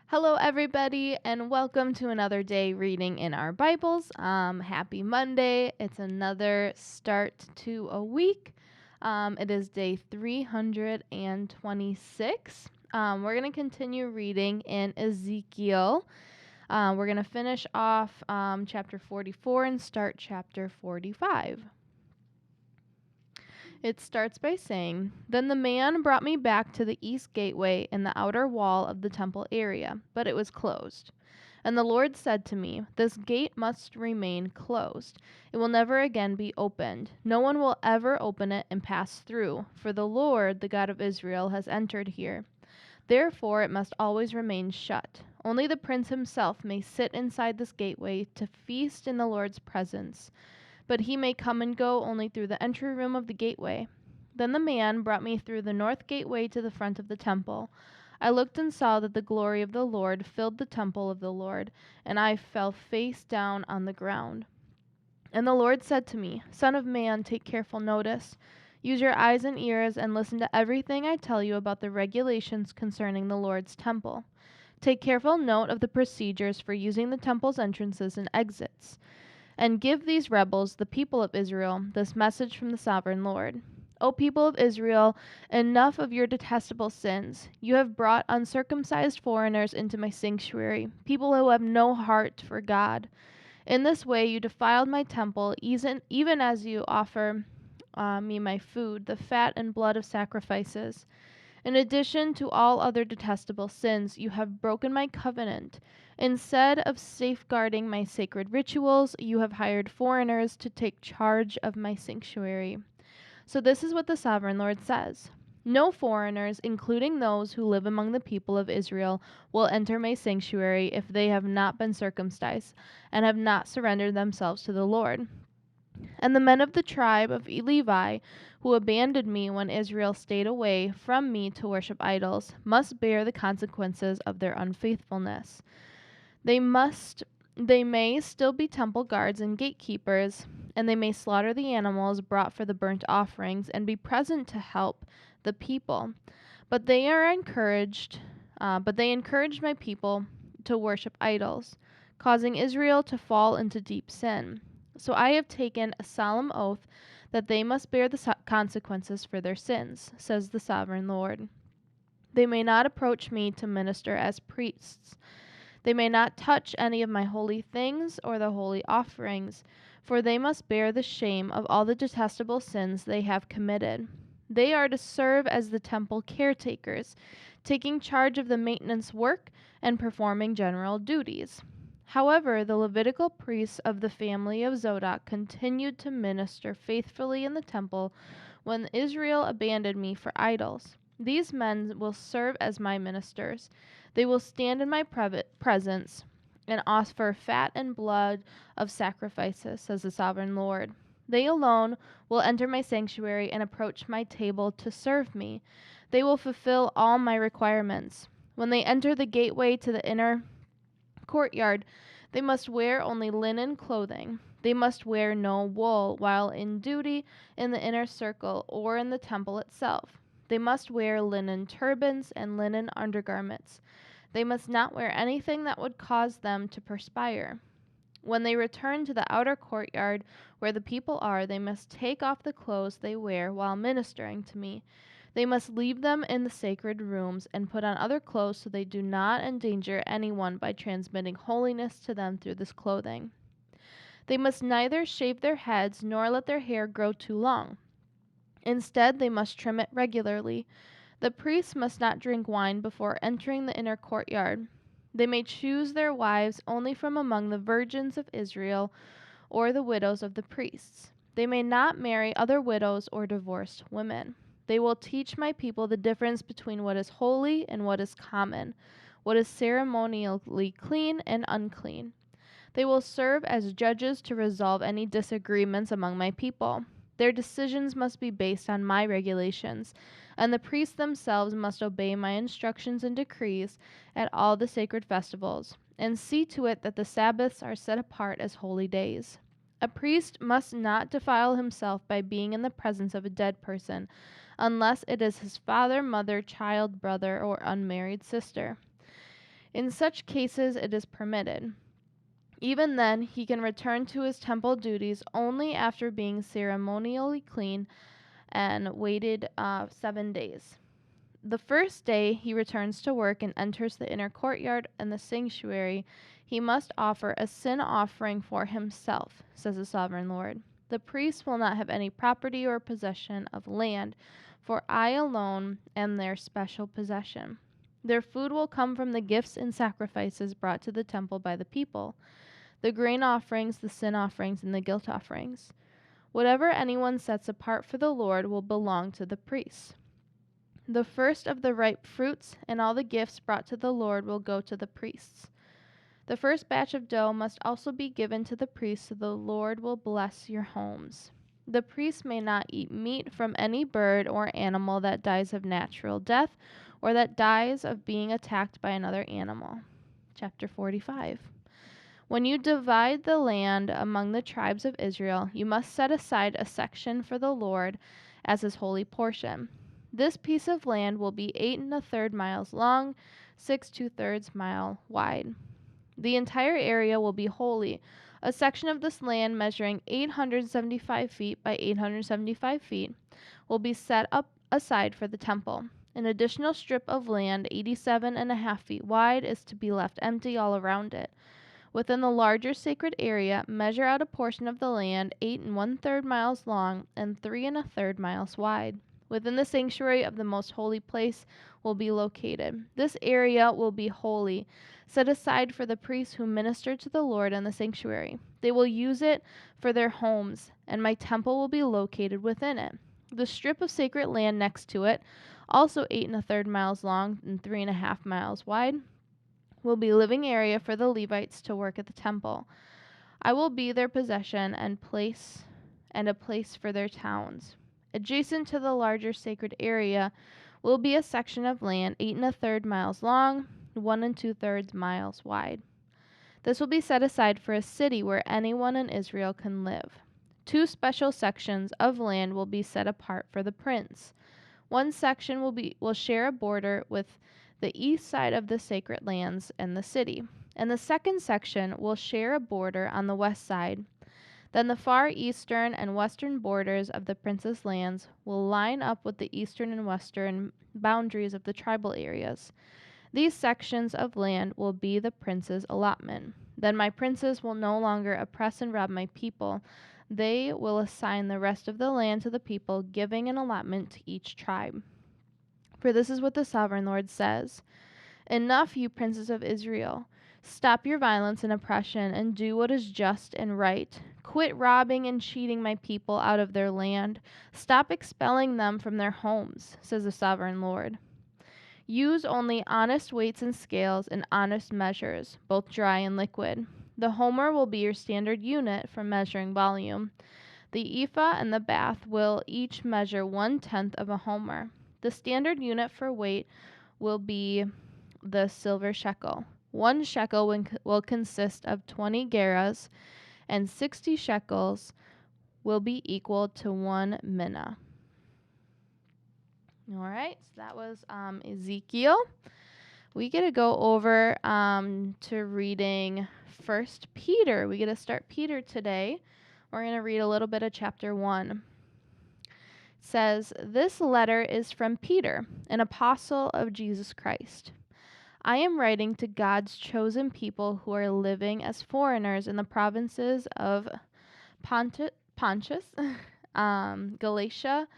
Hello, everybody, and welcome to another day reading in our Bibles. Happy Monday. It's another start to a week. It is day 326. We're going to continue reading in Ezekiel. We're going to finish off chapter 44 and start chapter 45. It starts by saying, "Then the man brought me back to the east gateway in the outer wall of the temple area, but it was closed. And the Lord said to me, 'This gate must remain closed. It will never again be opened. No one will ever open it and pass through, for the Lord, the God of Israel, has entered here. Therefore it must always remain shut. Only the prince himself may sit inside this gateway to feast in the Lord's presence. But he may come and go only through the entry room of the gateway.' Then the man brought me through the north gateway to the front of the temple. I looked and saw that the glory of the Lord filled the temple of the Lord, and I fell face down on the ground. And the Lord said to me, 'Son of man, take careful notice. Use your eyes and ears and listen to everything I tell you about the regulations concerning the Lord's temple. Take careful note of the procedures for using the temple's entrances and exits. And give these rebels, the people of Israel, this message from the sovereign Lord. O people of Israel, enough of your detestable sins. You have brought uncircumcised foreigners into my sanctuary, people who have no heart for God. In this way you defiled my temple, even as you offer me my food, the fat and blood of sacrifices. In addition to all other detestable sins, you have broken my covenant. Instead of safeguarding my sacred rituals, you have hired foreigners to take charge of my sanctuary.' So this is what the sovereign Lord says. No foreigners, including those who live among the people of Israel, will enter my sanctuary if they have not been circumcised and have not surrendered themselves to the Lord. And the men of the tribe of Levi, who abandoned me when Israel stayed away from me to worship idols, must bear the consequences of their unfaithfulness. They may still be temple guards and gatekeepers, and they may slaughter the animals brought for the burnt offerings and be present to help the people. But they encouraged my people to worship idols, causing Israel to fall into deep sin. So I have taken a solemn oath that they must bear the consequences for their sins, says the sovereign Lord. They may not approach me to minister as priests. They may not touch any of my holy things or the holy offerings, for they must bear the shame of all the detestable sins they have committed. They are to serve as the temple caretakers, taking charge of the maintenance work and performing general duties. However, the Levitical priests of the family of Zadok continued to minister faithfully in the temple when Israel abandoned me for idols. These men will serve as my ministers. They will stand in my presence and offer fat and blood of sacrifices, says the sovereign Lord. They alone will enter my sanctuary and approach my table to serve me. They will fulfill all my requirements. When they enter the gateway to the inner courtyard, they must wear only linen clothing. They must wear no wool while in duty in the inner circle or in the temple itself. They must wear linen turbans and linen undergarments. They must not wear anything that would cause them to perspire. When they return to the outer courtyard where the people are, they must take off the clothes they wear while ministering to me. They must leave them in the sacred rooms and put on other clothes so they do not endanger anyone by transmitting holiness to them through this clothing. They must neither shave their heads nor let their hair grow too long. Instead, they must trim it regularly. The priests must not drink wine before entering the inner courtyard. They may choose their wives only from among the virgins of Israel or the widows of the priests. They may not marry other widows or divorced women. They will teach my people the difference between what is holy and what is common, what is ceremonially clean and unclean. They will serve as judges to resolve any disagreements among my people. Their decisions must be based on my regulations, and the priests themselves must obey my instructions and decrees at all the sacred festivals, and see to it that the Sabbaths are set apart as holy days. A priest must not defile himself by being in the presence of a dead person, unless it is his father, mother, child, brother, or unmarried sister. In such cases, it is permitted. Even then, he can return to his temple duties only after being ceremonially clean and waited 7 days. The first day he returns to work and enters the inner courtyard and the sanctuary, he must offer a sin offering for himself, says the sovereign Lord. The priest will not have any property or possession of land, for I alone am their special possession. Their food will come from the gifts and sacrifices brought to the temple by the people, the grain offerings, the sin offerings, and the guilt offerings. Whatever anyone sets apart for the Lord will belong to the priests. The first of the ripe fruits and all the gifts brought to the Lord will go to the priests. The first batch of dough must also be given to the priests, so the Lord will bless your homes. The priest may not eat meat from any bird or animal that dies of natural death or that dies of being attacked by another animal. Chapter 45. When you divide the land among the tribes of Israel, you must set aside a section for the Lord as his holy portion. This piece of land will be 8 1/3 miles long, 6 2/3 mile wide. The entire area will be holy. A section of this land measuring 875 feet by 875 feet will be set up aside for the temple. An additional strip of land 87.5 feet wide is to be left empty all around it. Within the larger sacred area, measure out a portion of the land 8 1/3 miles long and 3 1/3 miles wide. Within the sanctuary of the most holy place will be located. This area will be holy, set aside for the priests who minister to the Lord in the sanctuary. They will use it for their homes, and my temple will be located within it. The strip of sacred land next to it, also 8 1/3 miles long and 3.5 miles wide, will be living area for the Levites to work at the temple. I will be their possession and a place for their towns. Adjacent to the larger sacred area will be a section of land 8 1/3 miles long, 1 2/3 miles wide. This will be set aside for a city where anyone in Israel can live. 2 special sections of land will be set apart for the prince. One section will share a border with the east side of the sacred lands and the city, and the second section will share a border on the west side. Then the far eastern and western borders of the prince's lands will line up with the eastern and western boundaries of the tribal areas. These sections of land will be the prince's allotment. Then my princes will no longer oppress and rob my people. They will assign the rest of the land to the people, giving an allotment to each tribe. For this is what the sovereign Lord says: Enough, you princes of Israel. Stop your violence and oppression and do what is just and right. Quit robbing and cheating my people out of their land. Stop expelling them from their homes, says the sovereign Lord. Use only honest weights and scales and honest measures, both dry and liquid. The homer will be your standard unit for measuring volume. The ephah and the bath will each measure 1/10 of a homer. The standard unit for weight will be the silver shekel. 1 shekel will consist of 20 gerahs, and 60 shekels will be equal to 1 minnah. All right, so that was Ezekiel. We get to go over to reading 1 Peter. We get to start Peter today. We're going to read a little bit of chapter 1. It says, "This letter is from Peter, an apostle of Jesus Christ. I am writing to God's chosen people who are living as foreigners in the provinces of Pontus, Galatia,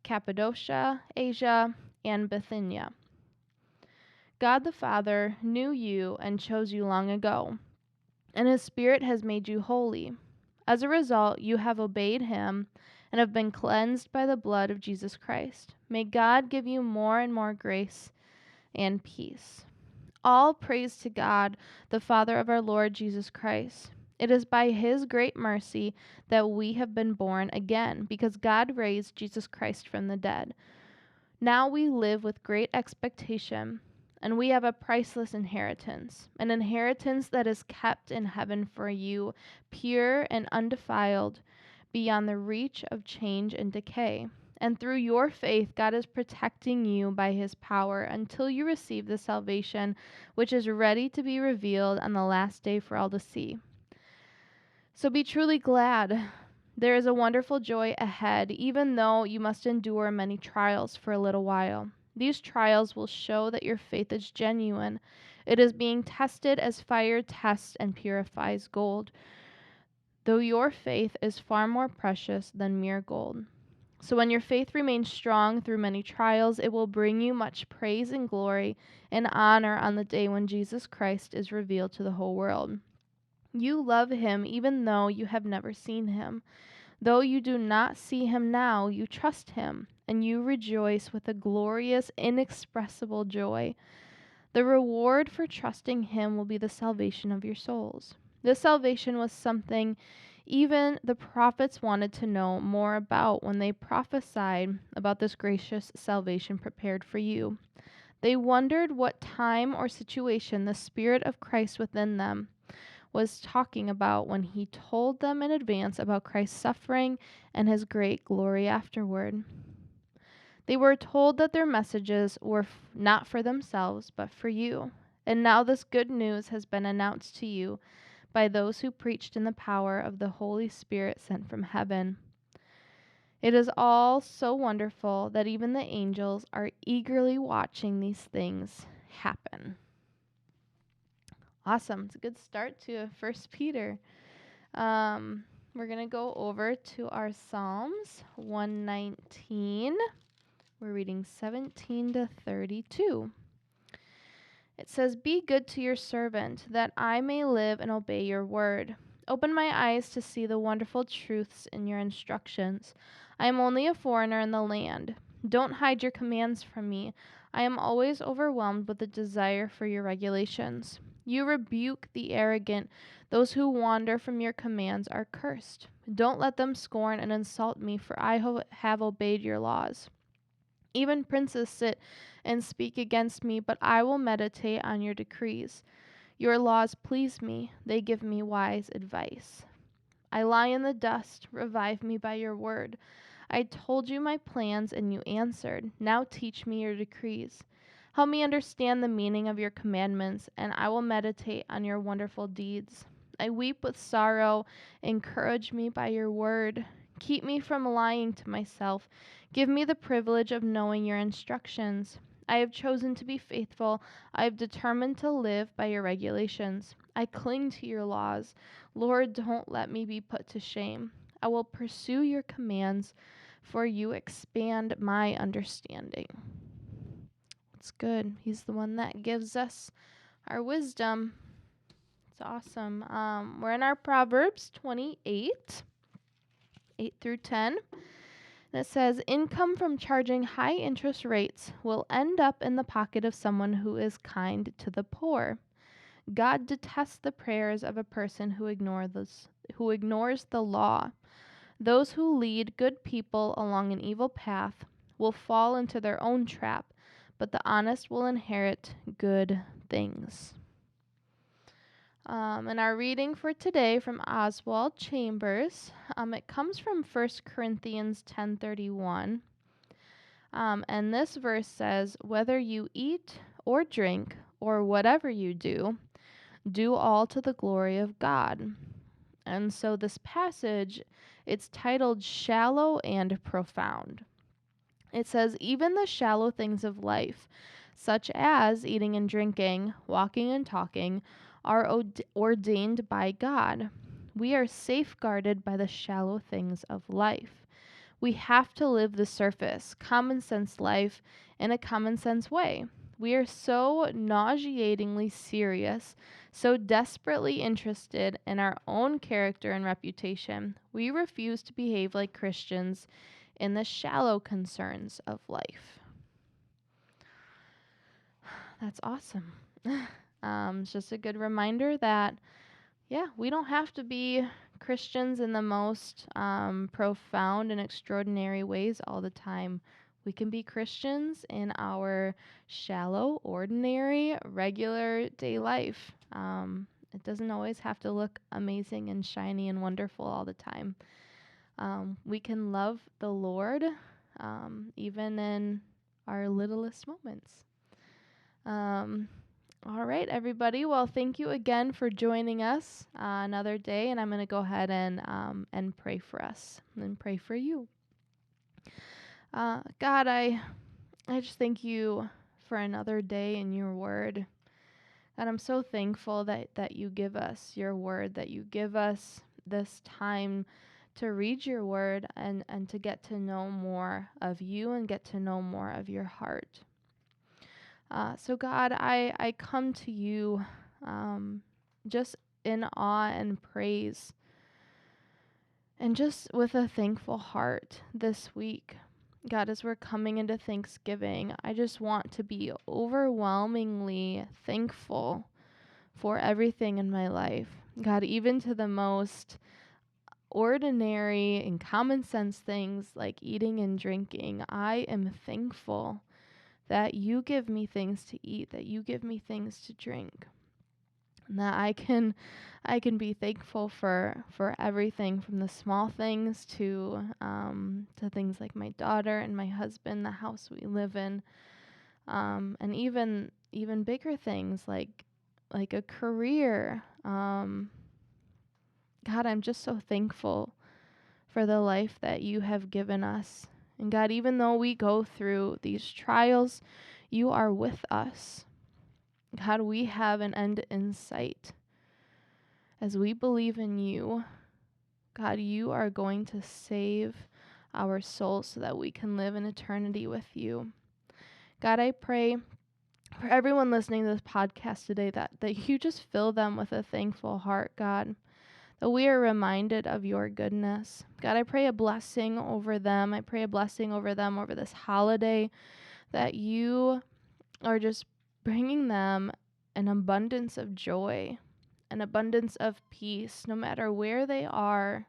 Cappadocia, Asia, and Bithynia. God the Father knew you and chose you long ago, and his Spirit has made you holy. As a result, you have obeyed him and have been cleansed by the blood of Jesus Christ. May God give you more and more grace and peace. All praise to God, the Father of our Lord Jesus Christ. It is by his great mercy that we have been born again, because God raised Jesus Christ from the dead. Now we live with great expectation, and we have a priceless inheritance, an inheritance that is kept in heaven for you, pure and undefiled, beyond the reach of change and decay. And through your faith, God is protecting you by his power until you receive the salvation which is ready to be revealed on the last day for all to see. So be truly glad. There is a wonderful joy ahead, even though you must endure many trials for a little while. These trials will show that your faith is genuine. It is being tested as fire tests and purifies gold, though your faith is far more precious than mere gold. So when your faith remains strong through many trials, it will bring you much praise and glory and honor on the day when Jesus Christ is revealed to the whole world. You love him even though you have never seen him. Though you do not see him now, you trust him, and you rejoice with a glorious, inexpressible joy. The reward for trusting him will be the salvation of your souls. This salvation was something even the prophets wanted to know more about when they prophesied about this gracious salvation prepared for you. They wondered what time or situation the Spirit of Christ within them was talking about when he told them in advance about Christ's suffering and his great glory afterward. They were told that their messages were not for themselves, but for you. And now this good news has been announced to you by those who preached in the power of the Holy Spirit sent from heaven. It is all so wonderful that even the angels are eagerly watching these things happen. Awesome. It's a good start to 1 Peter. We're going to go over to our Psalms 119. We're reading 17 to 32. It says, "Be good to your servant, that I may live and obey your word. Open my eyes to see the wonderful truths in your instructions. I am only a foreigner in the land. Don't hide your commands from me. I am always overwhelmed with the desire for your regulations. You rebuke the arrogant. Those who wander from your commands are cursed. Don't let them scorn and insult me, for I have obeyed your laws. Even princes sit and speak against me, but I will meditate on your decrees. Your laws please me. They give me wise advice. I lie in the dust. Revive me by your word. I told you my plans, and you answered. Now teach me your decrees. Help me understand the meaning of your commandments, and I will meditate on your wonderful deeds. I weep with sorrow. Encourage me by your word. Keep me from lying to myself. Give me the privilege of knowing your instructions. I have chosen to be faithful. I have determined to live by your regulations. I cling to your laws. Lord, don't let me be put to shame. I will pursue your commands, for you expand my understanding." It's good. He's the one that gives us our wisdom. It's awesome. We're in our Proverbs 28, 8 through 10. And it says, "Income from charging high interest rates will end up in the pocket of someone who is kind to the poor. God detests the prayers of a person who ignores the law. Those who lead good people along an evil path will fall into their own trap, but the honest will inherit good things." And our reading for today from Oswald Chambers, it comes from 1 Corinthians 10:31. And this verse says, "Whether you eat or drink or whatever you do, do all to the glory of God." And so this passage, it's titled "Shallow and Profound." It says, "Even the shallow things of life, such as eating and drinking, walking and talking, are ordained by God. We are safeguarded by the shallow things of life. We have to live the surface, common sense life in a common sense way. We are so nauseatingly serious, so desperately interested in our own character and reputation, we refuse to behave like Christians in the shallow concerns of life." That's awesome. It's just a good reminder that, we don't have to be Christians in the most profound and extraordinary ways all the time. We can be Christians in our shallow, ordinary, regular day life. It doesn't always have to look amazing and shiny and wonderful all the time. We can love the Lord even in our littlest moments. All right, everybody. Well, thank you again for joining us another day, and I'm going to go ahead and pray for us and pray for you. God, I just thank you for another day in your word. And I'm so thankful that you give us your word, that you give us this time to read your word and to get to know more of you and get to know more of your heart. So God, I come to you just in awe and praise and just with a thankful heart this week. God, as we're coming into Thanksgiving, I just want to be overwhelmingly thankful for everything in my life. God, even to the most ordinary and common sense things like eating and drinking, I am thankful that you give me things to eat, that you give me things to drink. And that I can be thankful for everything from the small things to things like my daughter and my husband, the house we live in, and even bigger things like a career. God, I'm just so thankful for the life that you have given us. And God, even though we go through these trials, you are with us. God, we have an end in sight. As we believe in you, God, you are going to save our souls so that we can live in eternity with you. God, I pray for everyone listening to this podcast today that you just fill them with a thankful heart, God, that we are reminded of your goodness. God, I pray a blessing over them. I pray a blessing over them over this holiday, that you are just bringing them an abundance of joy, an abundance of peace, no matter where they are.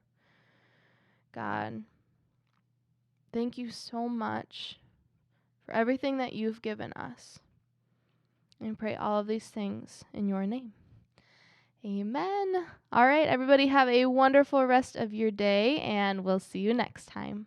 God, thank you so much for everything that you've given us. And pray all of these things in your name. Amen. All right, everybody, have a wonderful rest of your day, and we'll see you next time.